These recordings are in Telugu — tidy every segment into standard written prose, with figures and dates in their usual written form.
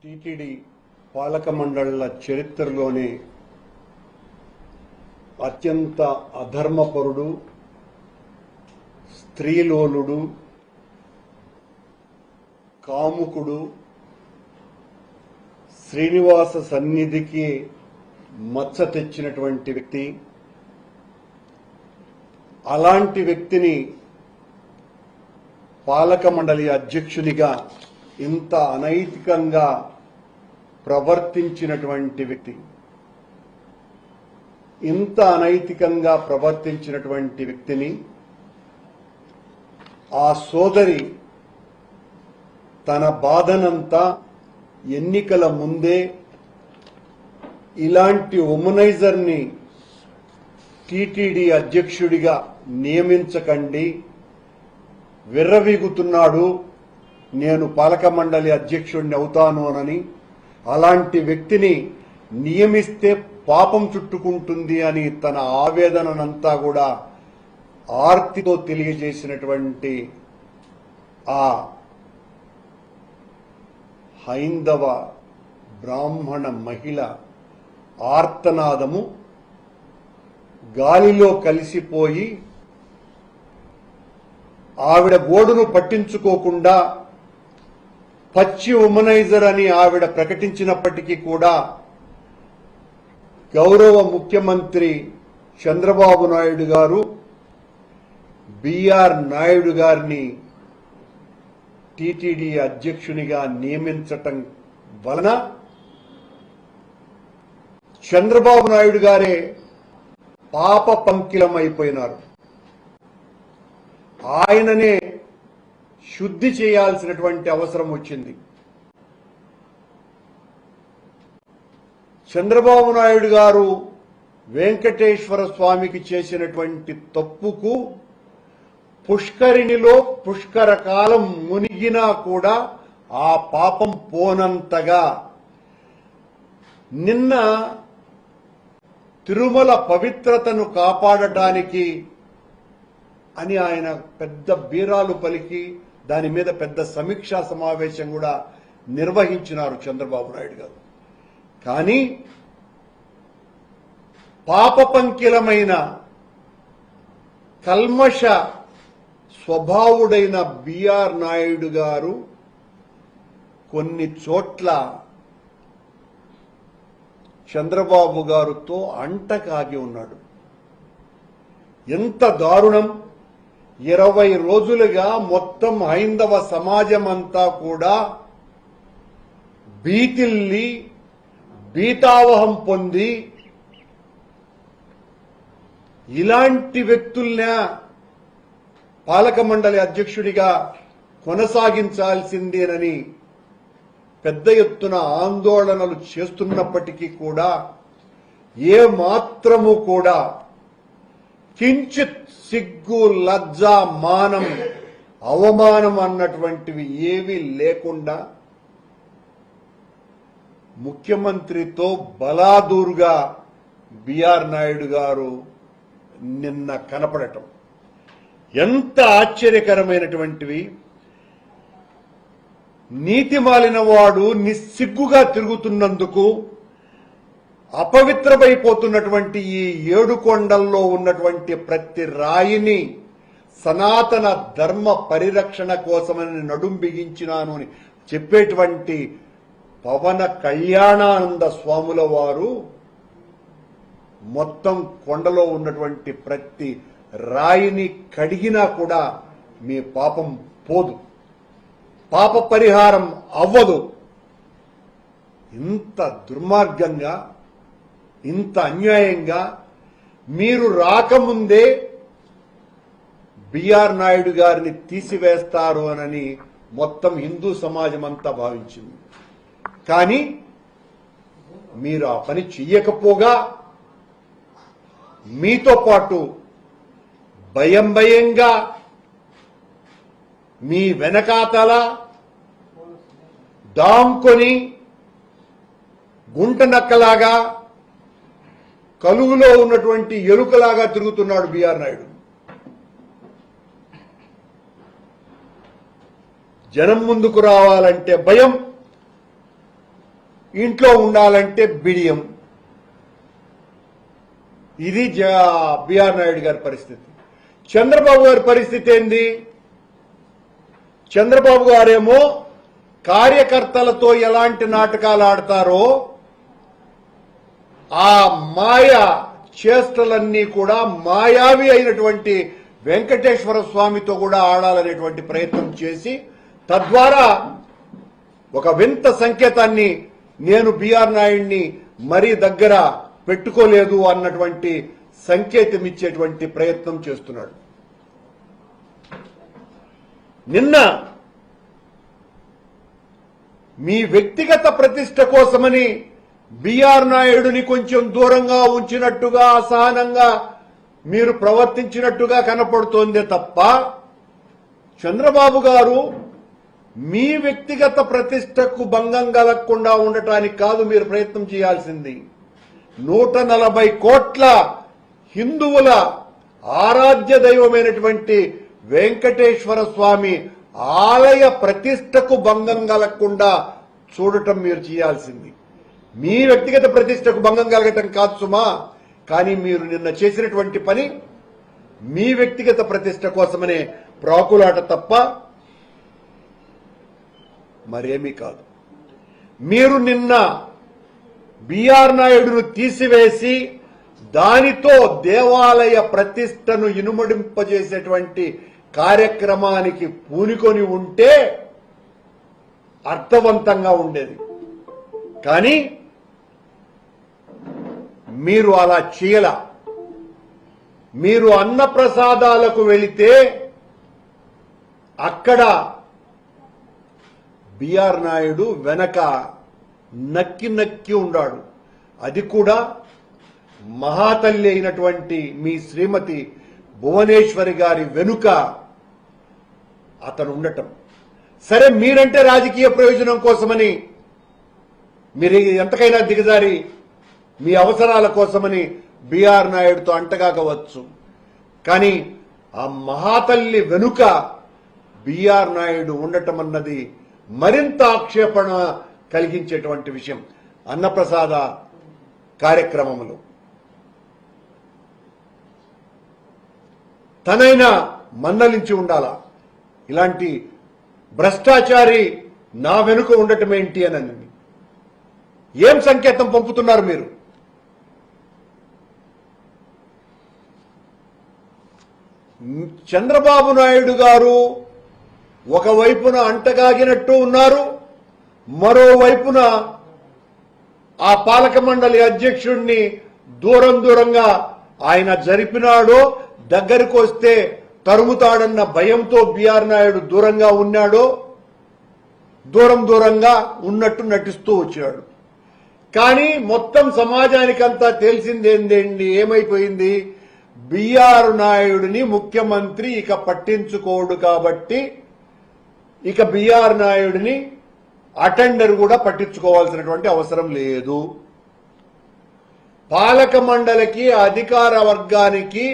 టీటీడీ పాలక మండళ్ల చరిత్రలోనే అత్యంత అధర్మపరుడు, స్త్రీలోలుడు, కాముకుడు, శ్రీనివాస సన్నిధికి మచ్చ తెచ్చినటువంటి వ్యక్తి. అలాంటి వ్యక్తిని పాలక మండలి అధ్యక్షునిగా ఇంత అనైతికంగా ప్రవర్తించినటువంటి వ్యక్తి, ఇంత అనైతికంగా ప్రవర్తించినటువంటి వ్యక్తిని ఆ సోదరి తన బాధనంతా ఎన్నికల ముందే ఇలాంటి ఉమనైజర్ని టీటీడీ అధ్యక్షుడిగా నియమించకండి, విర్రవీగుతున్నాడు, నేను పాలక మండలి అధ్యక్షుడిని అవుతాను అని, అలాంటి వ్యక్తిని నియమిస్తే పాపం చుట్టుకుంటుంది అని తన ఆవేదనంతా కూడా ఆర్తితో తెలియజేసినటువంటి ఆ హైందవ బ్రాహ్మణ మహిళ ఆర్తనాదము గాలిలో కలిసిపోయి ఆవిడ గోడును పట్టించుకోకుండా పచ్చి ఉమనైజర్ అని ఆవిడ ప్రకటించినప్పటికీ కూడా గౌరవ ముఖ్యమంత్రి చంద్రబాబు నాయుడు గారు బిఆర్ నాయుడు గారిని టీటీడీ అధ్యక్షునిగా నియమించటం వలన చంద్రబాబు నాయుడు గారే పాప పంకిలమైపోయినారు. ఆయననే శుద్ధి చేయాల్సినటువంటి అవసరం వచ్చింది. చంద్రబాబు నాయుడు గారు వెంకటేశ్వర స్వామికి చేసినటువంటి తప్పుకు పుష్కరిణిలో పుష్కర కాలం మునిగినా కూడా ఆ పాపం పోనంతగా నిన్న తిరుమల పవిత్రతను కాపాడటానికి అని ఆయన పెద్ద బీరాలు పలికి దాని మీద పెద్ద సమీక్షా సమావేశం కూడా నిర్వహించినారు చంద్రబాబు నాయుడు గారు. కానీ పాపపంకిలమైన కల్మష స్వభావుడైన బిఆర్ నాయుడు గారు కొన్ని చోట్ల చంద్రబాబు గారితో అంటకాగి ఉన్నాడు. ఎంత దారుణం! 20 రోజులుగా మొత్తం హైందవ సమాజమంతా కూడా భీతిల్లి భీతావహం పొంది ఇలాంటి వ్యక్తుల్నే పాలక మండలి అధ్యక్షుడిగా కొనసాగించాల్సిందేనని పెద్ద ఎత్తున ఆందోళనలు చేస్తున్నప్పటికీ కూడా ఏ మాత్రము కూడా కించిత్ సిగ్గు, లజ్జ, మానం, అవమానం అన్నటువంటివి ఏవీ లేకుండా ముఖ్యమంత్రితో బలాదూరుగా బిఆర్ నాయుడు గారు నిన్న కనపడటం ఎంత ఆశ్చర్యకరమైనటువంటివి. నీతి మాలిన వాడు నిస్సిగ్గుగా తిరుగుతున్నందుకు అపవిత్రమైపోతున్నటువంటి ఈ 7 కొండల్లో ఉన్నటువంటి ప్రతి రాయిని సనాతన ధర్మ పరిరక్షణ కోసమని నడుం బిగించినాను అని చెప్పేటువంటి పవన కళ్యాణానంద స్వాముల వారు మొత్తం కొండలో ఉన్నటువంటి ప్రతి రాయిని కడిగినా కూడా మీ పాపం పోదు, పాప పరిహారం అవ్వదు. ఇంత దుర్మార్గంగా, ఇంత అన్యాయంగా మీరు రాకముందే బిఆర్ నాయుడు గారిని తీసివేస్తారు అని మొత్తం హిందూ సమాజం అంతా భావించింది. కానీ మీరు ఆ పని చెయ్యకపోగా మీతో పాటు భయం భయంగా మీ వెనకాతల దాంకొని గుంట నక్కలాగా కలుగులో ఉన్నటువంటి ఎలుకలాగా తిరుగుతున్నాడు బిఆర్ నాయుడు. జనం ముందుకు రావాలంటే భయం, ఇంట్లో ఉండాలంటే బిడియం. ఇది బిఆర్ నాయుడు గారి పరిస్థితి. చంద్రబాబు గారి పరిస్థితి ఏంది? చంద్రబాబు గారేమో కార్యకర్తలతో ఎలాంటి నాటకాలు ఆడతారో ఆ మాయ చేష్టలన్నీ కూడా మాయావి అయినటువంటి వెంకటేశ్వర స్వామితో కూడా ఆడాలనేటువంటి ప్రయత్నం చేసి తద్వారా ఒక వింత సంకేతాన్ని నేను బిఆర్ నాయుడిని మరీ దగ్గర పెట్టుకోలేదు అన్నటువంటి సంకేతం ఇచ్చేటువంటి ప్రయత్నం చేస్తున్నాడు. నిన్న మీ వ్యక్తిగత ప్రతిష్ట కోసమని బిఆర్ నాయుడిని కొంచెం దూరంగా ఉంచినట్టుగా అసహనంగా మీరు ప్రవర్తించినట్టుగా కనపడుతోందే తప్ప చంద్రబాబు గారు మీ వ్యక్తిగత ప్రతిష్టకు భంగం కలగకుండా ఉండటానికి కాదు మీరు ప్రయత్నం చేయాల్సింది. 140 కోట్ల హిందువుల ఆరాధ్య దైవమైనటువంటి వెంకటేశ్వర స్వామి ఆలయ ప్రతిష్టకు భంగం కలగకుండా చూడటం మీరు చేయాల్సింది. మీ వ్యక్తిగత ప్రతిష్టకు భంగం కలగటం కాదు సుమా. కానీ మీరు నిన్న చేసినటువంటి పని మీ వ్యక్తిగత ప్రతిష్ట కోసమనే ప్రాకులాట తప్ప మరేమీ కాదు. మీరు నిన్న బిఆర్ నాయుడును తీసివేసి దానితో దేవాలయ ప్రతిష్టను ఇనుమడింపజేసేటువంటి కార్యక్రమానికి పూనుకొని ఉంటే అర్థవంతంగా ఉండేది. కానీ మీరు అలా చేయల. మీరు అన్నప్రసాదాలకు వెళితే అక్కడ బిఆర్ నాయుడు వెనక నక్కి నక్కి ఉన్నాడు. అది కూడా మహాతల్లి అయినటువంటి మీ శ్రీమతి భువనేశ్వరి గారి వెనుక అతను ఉండటం. సరే, మీరంటే రాజకీయ ప్రయోజనం కోసమని మీరు ఎంతకైనా దిగజారి మీ అవసరాల కోసమని బిఆర్ నాయుడుతో అంటగాకవచ్చు. కానీ ఆ మహాతల్లి వెనుక బిఆర్ నాయుడు ఉండటం అన్నది మరింత ఆక్షేపణ కలిగించేటువంటి విషయం. అన్నప్రసాద కార్యక్రమంలో తనైనా మందలించి ఉండాలా. ఇలాంటి భ్రష్టాచారి నా వెనుక ఉండటం ఏంటి అని ఏం సంకేతం పంపుతున్నారు మీరు? చంద్రబాబు నాయుడు గారు ఒకవైపున అంటగాగినట్టు ఉన్నారు, మరోవైపున ఆ పాలక మండలి అధ్యక్షుడిని దూరంగా ఆయన జరిపినాడో దగ్గరకు వస్తే తరుముతాడన్న భయంతో బిఆర్ నాయుడు దూరంగా ఉన్నాడో దూరంగా ఉన్నట్టు నటిస్తూ వచ్చాడు. కానీ మొత్తం సమాజానికంతా తెలిసిందేంటండి, ఏమైపోయింది? బిఆర్ నాయుడిని ముఖ్యమంత్రి ఇక పట్టించుకోడు కాబట్టి ఇక బిఆర్ నాయుడిని అటెండర్ కూడా పట్టించుకోవాల్సినటువంటి అవసరం లేదు. పాలక మండలికి అధికార వర్గానికి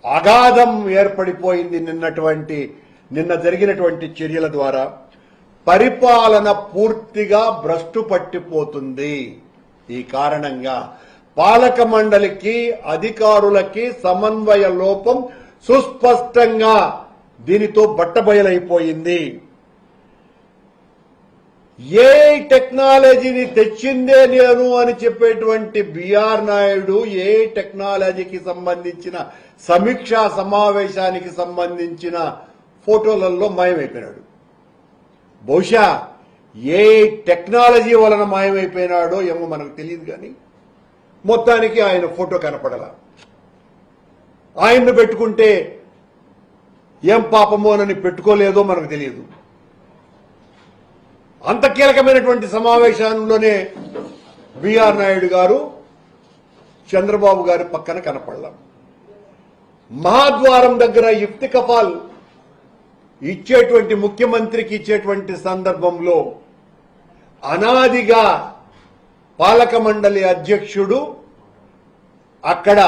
అగాధం ఏర్పడిపోయింది. నిన్న జరిగినటువంటి చర్యల ద్వారా పరిపాలన పూర్తిగా భ్రష్టు పట్టిపోతుంది. ఈ కారణంగా పాలక మండలికి అధికారులకి సమన్వయ లోపం సుస్పష్టంగా దీనితో బట్టబయలైపోయింది. ఏ టెక్నాలజీని తెచ్చిందే నేను అని చెప్పేటువంటి బిఆర్ నాయుడు ఏ టెక్నాలజీకి సంబంధించిన సమీక్షా సమావేశానికి సంబంధించిన ఫోటోలలో మాయమైపోయినాడు. బహుశా ఏ టెక్నాలజీ వలన మాయమైపోయినాడో ఏమో మనకు తెలియదు. కానీ మొత్తానికి ఆయన ఫోటో కనపడలా. ఆయన్ను పెట్టుకుంటే ఏం పాపమోనని పెట్టుకోలేదో మనకు తెలియదు. అంత కీలకమైనటువంటి సమావేశంలోనే బిఆర్ నాయుడు గారు చంద్రబాబు గారి పక్కన కనపడలా. మహాద్వారం దగ్గర ఇఫ్తికఫాల్ ఇచ్చేటువంటి ముఖ్యమంత్రికి ఇచ్చేటువంటి సందర్భంలో అనాదిగా పాలక మండలి అధ్యక్షుడు అక్కడ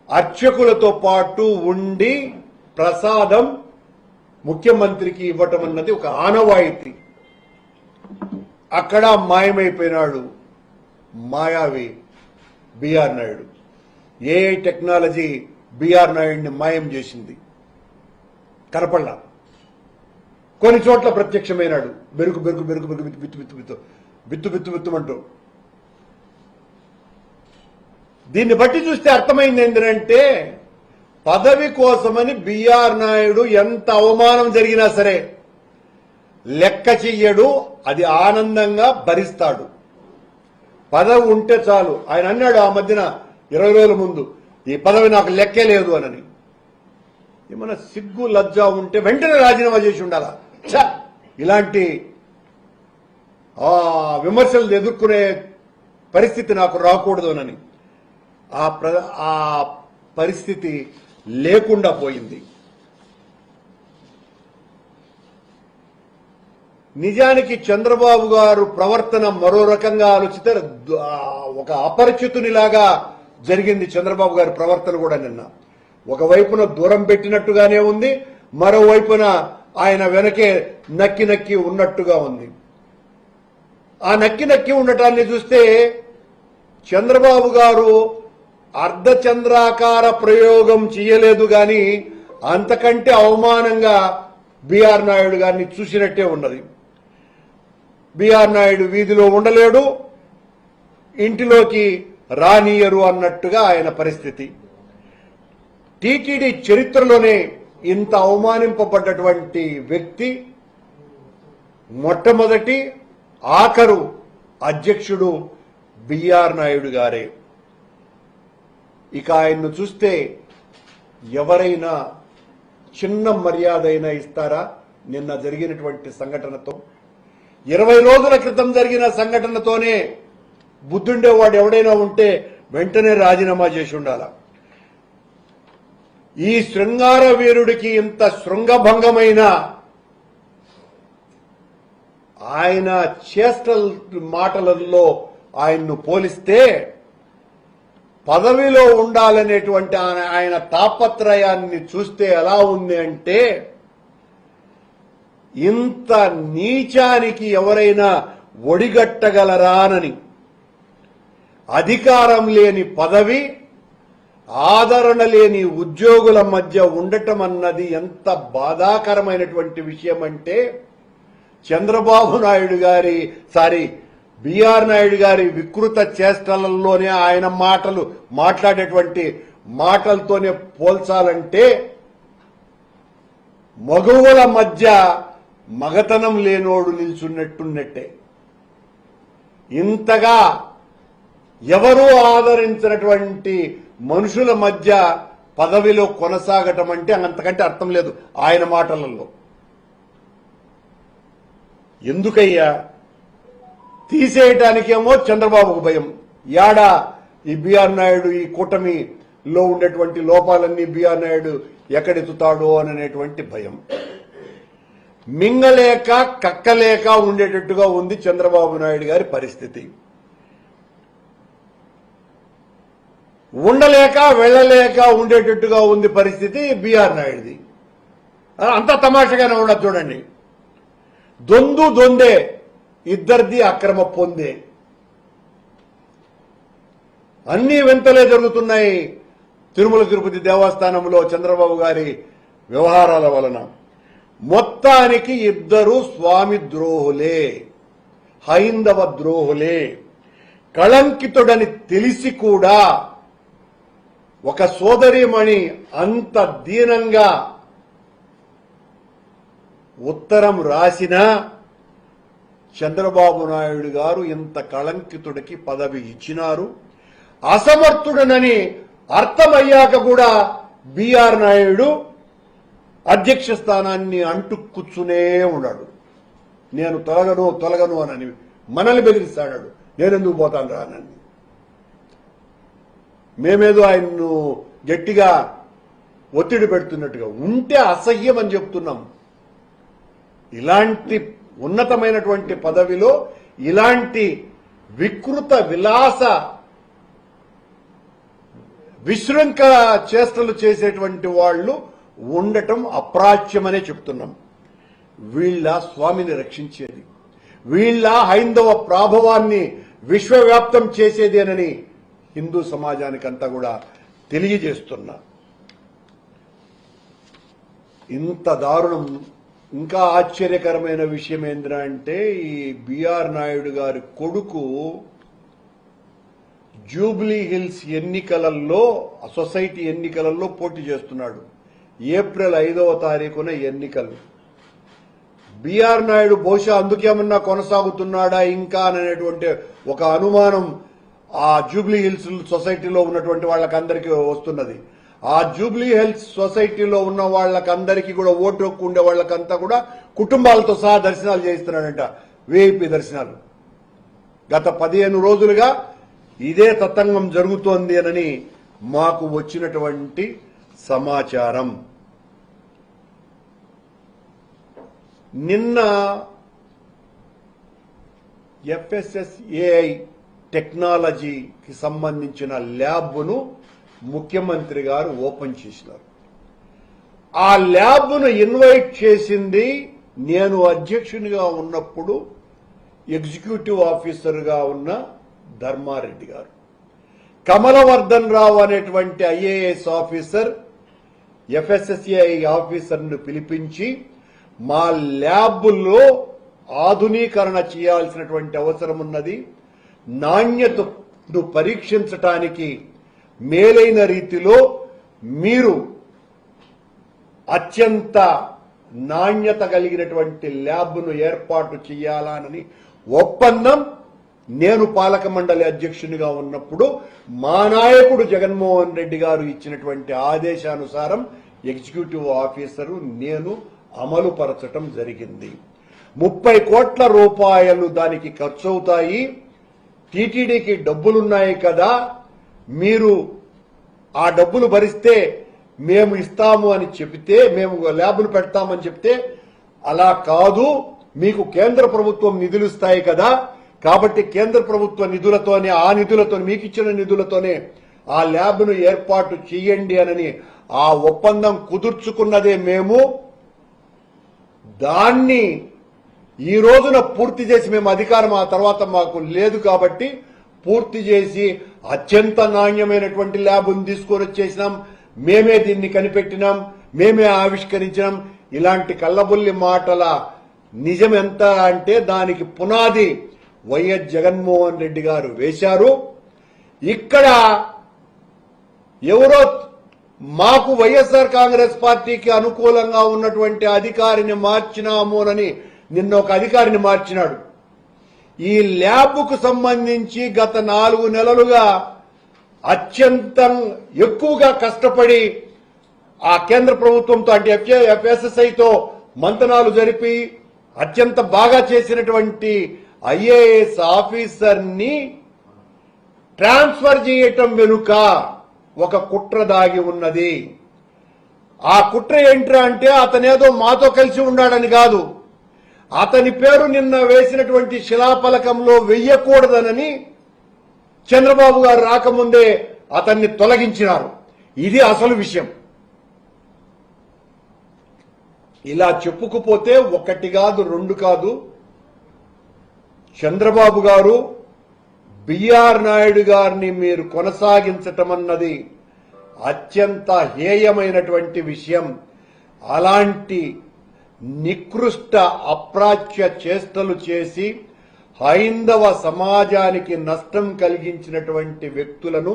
అర్చకులతో పాటు ఉండి ప్రసాదం ముఖ్యమంత్రికి ఇవ్వటం అన్నది ఒక ఆనవాయితీ. అక్కడ మాయమైపోయినాడు మాయావి BR Naidu. AI technology BR నాయుడిని మాయం చేసింది, కనపడలా. కొన్ని చోట్ల ప్రత్యక్షమైనాడు, బెరుకు బెరుకు బెరుకు బెరుకు బిత్తు బిత్తు బిత్తు బిత్తు బిత్తు బిత్తుమంటూ. దీన్ని బట్టి చూస్తే అర్థమైంది ఏంటంటే, పదవి కోసమని బిఆర్ నాయుడు ఎంత అవమానం జరిగినా సరే లెక్క చెయ్యడు, అది ఆనందంగా భరిస్తాడు. పదవి ఉంటే చాలు. ఆయన అన్నాడు ఆ మధ్యన 20 రోజుల ముందు, ఈ పదవి నాకు లెక్కే లేదు అని. ఏమన్నా సిగ్గు లజ్జ ఉంటే వెంటనే రాజీనామా చేసి ఉండాలా. ఇలాంటి విమర్శలు ఎదుర్కొనే పరిస్థితి నాకు రాకూడదునని ఆ పరిస్థితి లేకుండా పోయింది. నిజానికి చంద్రబాబు గారు ప్రవర్తన మరో రకంగా ఆలోచిస్తే ఒక అపరిచితునిలాగా జరిగింది. చంద్రబాబు గారి ప్రవర్తన కూడా నిన్న ఒకవైపున దూరం పెట్టినట్టుగానే ఉంది, మరోవైపున ఆయన వెనకే నక్కి నక్కి ఉన్నట్టుగా ఉంది. ఆ నక్కి నక్కి ఉండటాన్ని చూస్తే చంద్రబాబు గారు అర్ధచంద్రాకార ప్రయోగం చేయలేదు గాని అంతకంటే అవమానంగా బిఆర్ నాయుడు గారిని చూసినట్టే ఉన్నది. బిఆర్ నాయుడు వీధిలో ఉండలేడు, ఇంటిలోకి రానియరు అన్నట్టుగా ఆయన పరిస్థితి. టీటీడీ చరిత్రలోనే ఇంత అవమానింపబడ్డటువంటి వ్యక్తి మొట్టమొదటి ఆఖరు అధ్యక్షుడు బిఆర్ నాయుడు గారే. ఇక ఆయన్ను చూస్తే ఎవరైనా చిన్న మర్యాద అయినా ఇస్తారా? నిన్న జరిగినటువంటి సంఘటనతో, 20 రోజుల క్రితం జరిగిన సంఘటనతోనే బుద్ధుండేవాడు ఎవడైనా ఉంటే వెంటనే రాజీనామా చేసి ఉండాల. ఈ శృంగార వీరుడికి ఇంత శృంగభంగమైన ఆయన చేష్టల మాటలలో ఆయన్ను పోలిస్తే పదవిలో ఉండాలనేటువంటి ఆయన తాపత్రయాన్ని చూస్తే ఎలా ఉంది అంటే, ఇంత నీచానికి ఎవరైనా ఒడిగట్టగలరానని. అధికారం లేని పదవి, ఆదరణ లేని ఉద్యోగుల మధ్య ఉండటం అన్నది ఎంత బాధాకరమైనటువంటి విషయం అంటే, చంద్రబాబు నాయుడు గారి బిఆర్ నాయుడు గారి వికృత చేష్టలలోనే ఆయన మాట్లాడేటువంటి మాటలతోనే పోల్చాలంటే మగువుల మధ్య మగతనం లేనోడు నిల్చున్నట్టున్నట్టే. ఇంతగా ఎవరూ ఆదరించినటువంటి మనుషుల మధ్య పదవిలో కొనసాగటం అంటే అంతకంటే అర్థం లేదు ఆయన మాటలలో. ఎందుకయ్యా తీసేయటానికేమో చంద్రబాబుకు భయం, యాడా ఈ బిఆర్ నాయుడు ఈ కూటమిలో ఉండేటువంటి లోపాలన్నీ బిఆర్ నాయుడు ఎక్కడెత్తుతాడో అనేటువంటి భయం. మింగలేక కక్కలేక ఉండేటట్టుగా ఉంది చంద్రబాబు నాయుడు గారి పరిస్థితి. ఉండలేక వెళ్ళలేక ఉండేటట్టుగా ఉంది పరిస్థితి బిఆర్ నాయుడుది. అంత తమాషగానే ఉండదు చూడండి. దొందే, ఇద్దరిది అక్రమ పొందే. అన్ని వింతలే జరుగుతున్నాయి తిరుమల తిరుపతి దేవస్థానంలో చంద్రబాబు గారి వ్యవహారాల వలన. మొత్తానికి ఇద్దరు స్వామి ద్రోహులే, హైందవ ద్రోహులే. కళంకితుడని తెలిసి కూడా ఒక సోదరీమణి అంత దీనంగా ఉత్తరం రాసినా చంద్రబాబు నాయుడు గారు ఇంత కళంకితుడికి పదవి ఇచ్చినారు. అసమర్థుడనని అర్థమయ్యాక కూడా బిఆర్ నాయుడు అధ్యక్ష స్థానాన్ని అంటు కూర్చునే ఉన్నాడు. నేను తొలగను అని మనల్ని బెదిరిస్తాడు. నేనెందుకు పోతాను రానని. మేమేదో ఆయన్ను గట్టిగా ఒత్తిడి పెడుతున్నట్టుగా ఉంటే అసహ్యం అని చెప్తున్నాం. ఇలాంటి ఉన్నతమైనటువంటి పదవిలో ఇలాంటి వికృత విలాస విశృంఖల చేష్టలు చేసేటువంటి వాళ్ళు ఉండటం అప్రాచ్యమనే చెప్తున్నాం. వీళ్ళ స్వామిని రక్షించేది, వీళ్ళ హైందవ ప్రాభవాన్ని విశ్వవ్యాప్తం చేసేదేనని హిందూ సమాజానికంతా కూడా తెలియజేస్తున్నా. ఇంత దారుణం. ఇంకా ఆశ్చర్యకరమైన విషయం ఏంటంటే ఈ బిఆర్ నాయుడు గారి కొడుకు జూబ్లీ హిల్స్ ఎన్నికలలో సొసైటీ ఎన్నికలలో పోటీ చేస్తున్నాడు. ఏప్రిల్ 5వ తారీఖున ఎన్నికలు. బిఆర్ నాయుడు బహుశా అందుకేమన్నా కొనసాగుతున్నాడా ఇంకా అనేటువంటి ఒక అనుమానం ఆ జూబ్లీ హిల్స్ సొసైటీలో ఉన్నటువంటి వాళ్ళకందరికీ వస్తున్నది. ఆ జూబ్లీ హిల్స్ సొసైటీలో ఉన్న వాళ్ళకందరికీ కూడా ఓటు హక్కు ఉండే వాళ్ళకంతా కూడా కుటుంబాలతో సహా దర్శనాలు చేయిస్తున్నాడంట, విఐపి దర్శనాలు. గత 15 రోజులుగా ఇదే తతంగం జరుగుతోంది అని మాకు వచ్చినటువంటి సమాచారం. నిన్న FSSAI టెక్నాలజీకి సంబంధించిన ల్యాబ్ను ముఖ్యమంత్రి గారు ఓపెన్ చేసినారు. ఆ ల్యాబ్ను ఇన్వైట్ చేసింది నేను అధ్యక్షునిగా ఉన్నప్పుడు ఎగ్జిక్యూటివ్ ఆఫీసర్గా ఉన్న ధర్మారెడ్డి గారు. కమలవర్ధన్ రావు అనేటువంటి IAS ఆఫీసర్ FSSAI ఆఫీసర్ను పిలిపించి మా ల్యాబ్లో ఆధునీకరణ చేయాల్సినటువంటి అవసరం ఉన్నది, నాణ్యతను పరీక్షించటానికి మేలైన రీతిలో మీరు అత్యంత నాణ్యత కలిగినటువంటి ల్యాబ్ను ఏర్పాటు చేయాలని ఒప్పందం నేను పాలక మండలి అధ్యక్షునిగా ఉన్నప్పుడు మా నాయకుడు జగన్మోహన్ రెడ్డి గారు ఇచ్చినటువంటి ఆదేశానుసారం ఎగ్జిక్యూటివ్ ఆఫీసరు నేను అమలుపరచటం జరిగింది. 30 కోట్ల రూపాయలు దానికి ఖర్చు అవుతాయి. టీటీడీకి డబ్బులున్నాయి కదా, మీరు ఆ డబ్బులు భరిస్తే మేము ఇస్తాము అని చెబితే, మేము ల్యాబులు పెడతామని చెప్తే, అలా కాదు, మీకు కేంద్ర ప్రభుత్వం నిధులు ఇస్తాయి కదా, కాబట్టి కేంద్ర ప్రభుత్వ నిధులతోనే, ఆ నిధులతో మీకు ఇచ్చిన నిధులతోనే ఆ ల్యాబ్ను ఏర్పాటు చేయండి అని ఆ ఒప్పందం కుదుర్చుకున్నదే మేము. దాన్ని ఈ రోజున పూర్తి చేసి, మేము అధికారం ఆ తర్వాత మాకు లేదు కాబట్టి పూర్తి చేసి అత్యంత నాణ్యమైనటువంటి ల్యాబ్ను తీసుకొని వచ్చేసినాం. మేమే దీన్ని కనిపెట్టినాం, మేమే ఆవిష్కరించినాం. ఇలాంటి కళ్ళబుల్లి మాటల నిజం ఎంత అంటే దానికి పునాది వైఎస్ జగన్మోహన్ రెడ్డి గారు వేశారు. ఇక్కడ ఎవరో మాకు వైఎస్ఆర్ కాంగ్రెస్ పార్టీకి అనుకూలంగా ఉన్నటువంటి అధికారిని మార్చినామోనని నిన్న ఒక అధికారిని మార్చినాడు. ఈ ల్యాబ్కు సంబంధించి గత 4 నెలలుగా అత్యంత ఎక్కువగా కష్టపడి ఆ కేంద్ర ప్రభుత్వంతో అంటే FSSAIతో మంతనాలు జరిపి అత్యంత బాగా చేసినటువంటి IAS ఆఫీసర్ని ట్రాన్స్ఫర్ చేయటం వెనుక ఒక కుట్ర దాగి ఉన్నది. ఆ కుట్ర ఏంట్రా అంటే అతనేదో మాతో కలిసి ఉన్నాడని కాదు, అతని పేరు నిన్న వేసినటువంటి శిలాఫలకంలో వెయ్యకూడదనని చంద్రబాబు గారు రాకముందే అతన్ని తొలగించినారు. ఇది అసలు విషయం. ఇలా చెప్పుకుపోతే 1 కాదు 2 కాదు, చంద్రబాబు గారు బిఆర్ నాయుడు గారిని మీరు కొనసాగించటం అన్నది అత్యంత హేయమైనటువంటి విషయం. అలాంటి నికృష్ట అప్రాచ్య చేష్టలు చేసి హైందవ సమాజానికి నష్టం కలిగించినటువంటి వ్యక్తులను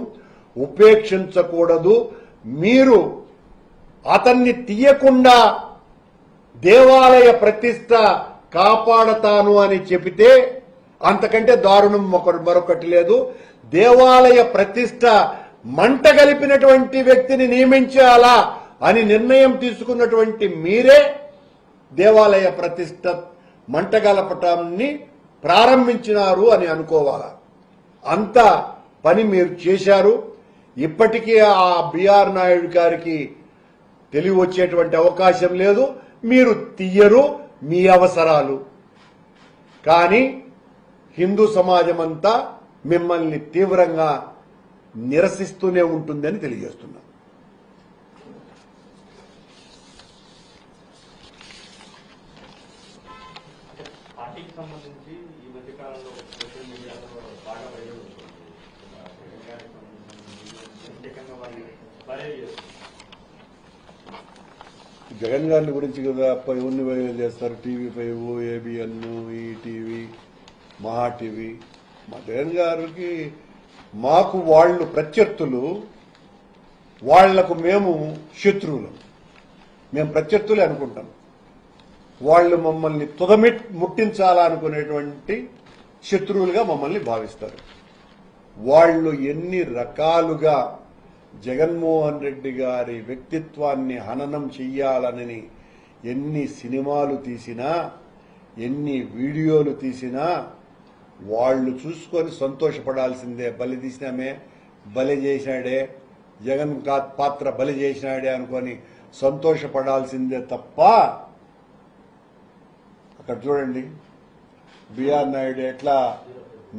ఉపేక్షించకూడదు. మీరు అతన్ని తీయకుండా దేవాలయ ప్రతిష్ట కాపాడతాను అని చెబితే అంతకంటే దారుణం మరొకటి లేదు. దేవాలయ ప్రతిష్ట మంట గలిపినటువంటి వ్యక్తిని నియమించాలా అని నిర్ణయం తీసుకున్నటువంటి మీరే దేవాలయ ప్రతిష్ట మంట గలపటాన్ని ప్రారంభించినారు అని అనుకోవాలా. అంత పని మీరు చేశారు. ఇప్పటికీ ఆ బిఆర్ నాయుడు గారికి తెలివి వచ్చేటువంటి అవకాశం లేదు. మీరు తీయరు, మీ అవసరాలు. కానీ హిందూ సమాజం అంతా మిమ్మల్ని తీవ్రంగా నిరసిస్తూనే ఉంటుందని తెలియజేస్తున్నా. పార్టీకి సంబంధించి జగన్ గారి గురించి కదా ఎవరిని వైరల్ చేస్తారు? TV5, ABN, ఈటీవీ, మహా టీవీ. మా జగన్ గారికి మాకు వాళ్ళు ప్రత్యర్థులు, వాళ్లకు మేము శత్రువులు. మేము ప్రత్యర్థులే అనుకుంటాం. వాళ్ళు మమ్మల్ని ముట్టించాలనుకునేటువంటి శత్రువులుగా మమ్మల్ని భావిస్తారు. వాళ్ళు ఎన్ని రకాలుగా జగన్మోహన్ రెడ్డి గారి వ్యక్తిత్వాన్ని హననం చెయ్యాలని ఎన్ని సినిమాలు తీసినా, ఎన్ని వీడియోలు తీసినా వాళ్ళు చూసుకొని సంతోషపడాల్సిందే. బలి తీసినామే, బలి చేసినాడే, జగన్ పాత్ర బలి చేసినాడే అనుకొని సంతోషపడాల్సిందే తప్ప, అక్కడ చూడండి బిఆర్ నాయుడు ఎట్లా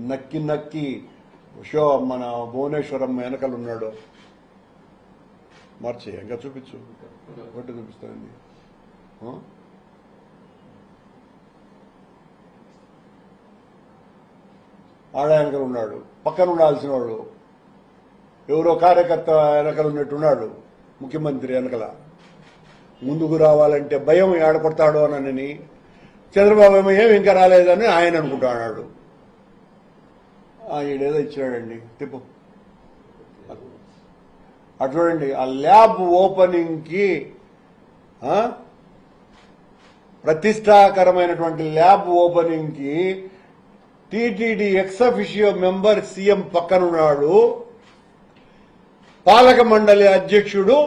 నక్కి నక్కి మన భువనేశ్వరం వెనకలున్నాడు. మార్చి ఇంకా చూపించు, కొట్టి చూపిస్తానండి. ఆడ వెనకలు ఉన్నాడు, పక్కన ఉండాల్సిన వాడు ఎవరో కార్యకర్త వెనకలు ఉన్నట్టున్నాడు. ముఖ్యమంత్రి వెనకల ముందుకు రావాలంటే భయం ఏడపడతాడో అని చంద్రబాబు ఏమో ఏమి ఇంకా రాలేదని ఆయన అనుకుంటున్నాడు. ఈడేదో ఇచ్చినాడండి, తిప్పు అటు చూడండి. ఆ ల్యాబ్ ఓపెనింగ్ కి ప్రతిష్టాకరమైనటువంటి ల్యాబ్ ఓపెనింగ్ కి TTD ex officio member CM పక్కనున్నాడు. పాలక మండలి అధ్యక్షుడు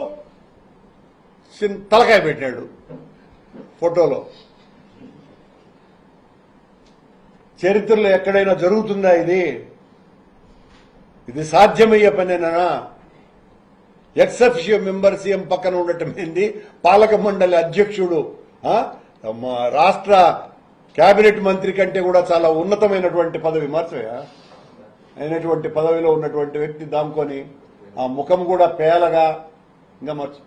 తలకాయ పెట్టాడు ఫోటోలో. చరిత్రలో ఎక్కడైనా జరుగుతుందా ఇది? ఇది సాధ్యమయ్యే పనేనా? ఎక్స్ అఫిషియో మెంబర్ సీఎం పక్కన ఉండటం ఏంది? పాలక మండలి అధ్యక్షుడు రాష్ట్ర కేబినెట్ మంత్రి కంటే కూడా చాలా ఉన్నతమైనటువంటి పదవి, మార్చవా అయినటువంటి పదవిలో ఉన్నటువంటి వ్యక్తి దాముకొని ఆ ముఖం కూడా పేలగా ఇంకా మార్చు.